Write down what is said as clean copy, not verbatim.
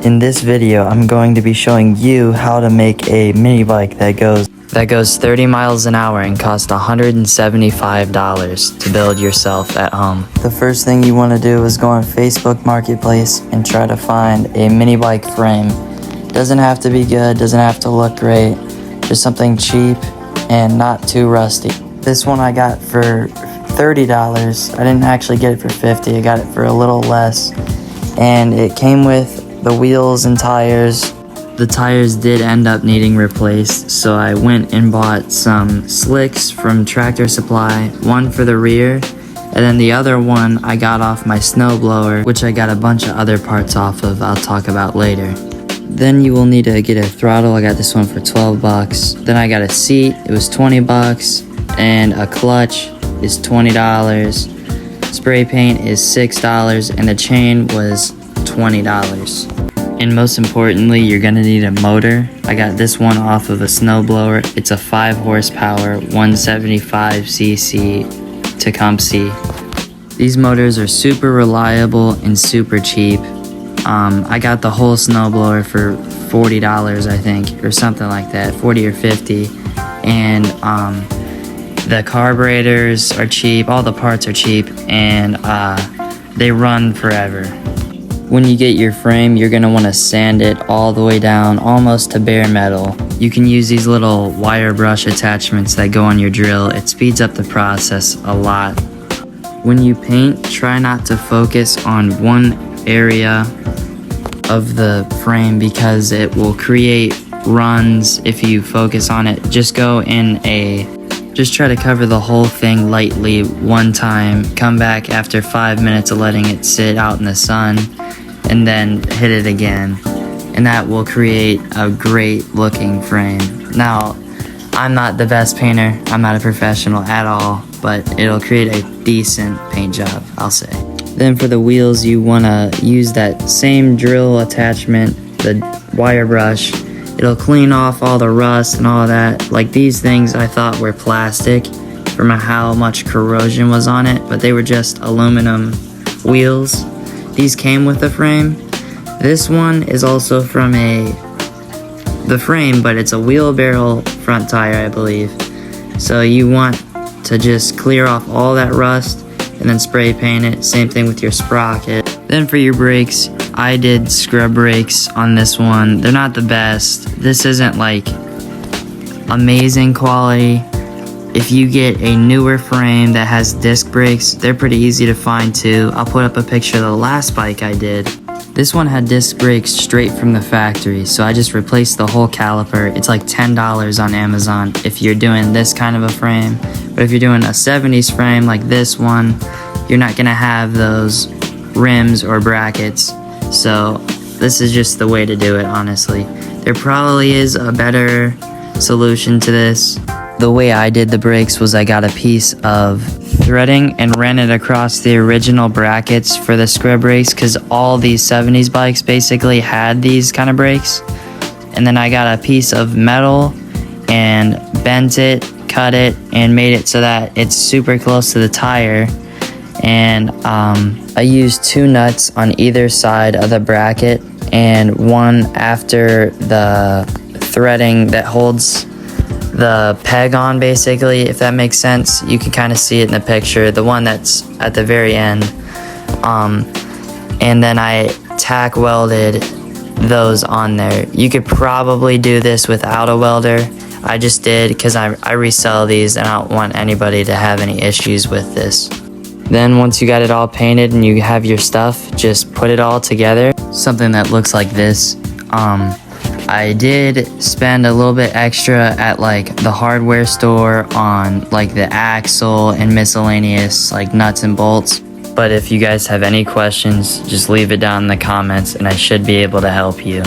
In this video, I'm going to be showing you how to make a mini bike that goes 30 miles an hour and costs $175 to build yourself at home. The first thing you want to do is go on Facebook Marketplace and try to find a mini bike frame. Doesn't have to be good, doesn't have to look great, just something cheap and not too rusty. This one I got for $30. I didn't actually get it for $50, I got it for a little less. And it came with the wheels and tires. The tires did end up needing replaced, so I went and bought some slicks from Tractor Supply, one for the rear, and then the other one I got off my snowblower, which I got a bunch of other parts off of I'll talk about later. Then you will need to get a throttle. I got this one for 12 bucks. Then I got a seat, it was 20 bucks, and a clutch is $20. Spray paint is $6, and the chain was $20. And most importantly, you're gonna need a motor. I got this one off of a snowblower. It's a 5 horsepower, 175cc Tecumseh. These motors are super reliable and super cheap. I got the whole snowblower for $40, I think, or something like that, 40 or 50. And the carburetors are cheap, all the parts are cheap, and they run forever. When you get your frame, you're gonna wanna sand it all the way down, almost to bare metal. You can use these little wire brush attachments that go on your drill. It speeds up the process a lot. When you paint, try not to focus on one area of the frame because it will create runs if you focus on it. Just try to cover the whole thing lightly one time, come back after 5 minutes of letting it sit out in the sun, and then hit it again. And that will create a great looking frame. Now, I'm not the best painter, I'm not a professional at all, but it'll create a decent paint job, I'll say. Then for the wheels, you wanna use that same drill attachment, the wire brush. It'll clean off all the rust and all that. Like these things I thought were plastic from how much corrosion was on it, but they were just aluminum wheels. These came with the frame. This one is also from the frame, but it's a wheelbarrow front tire, I believe. So you want to just clear off all that rust and then spray paint it. Same thing with your sprocket. Then for your brakes, I did scrub brakes on this one. They're not the best. This isn't like amazing quality. If you get a newer frame that has disc brakes, they're pretty easy to find too. I'll put up a picture of the last bike I did. This one had disc brakes straight from the factory, so I just replaced the whole caliper. It's like $10 on Amazon if you're doing this kind of a frame. But if you're doing a 70s frame like this one, you're not gonna have those rims or brackets. So this is just the way to do it, honestly. There probably is a better solution to this. The way I did the brakes was I got a piece of threading and ran it across the original brackets for the scrub brakes, because all these 70s bikes basically had these kind of brakes. And then I got a piece of metal and bent it, cut it, and made it so that it's super close to the tire. And I used 2 nuts on either side of the bracket and one after the threading that holds the peg on, basically, if that makes sense. You can kind of see it in the picture, the one that's at the very end. And then I tack welded those on there. You could probably do this without a welder. I just did because I resell these and I don't want anybody to have any issues with this. Then once you got it all painted and you have your stuff, just put it all together. Something that looks like this. I did spend a little bit extra at like the hardware store on like the axle and miscellaneous like nuts and bolts. But if you guys have any questions, just leave it down in the comments and I should be able to help you.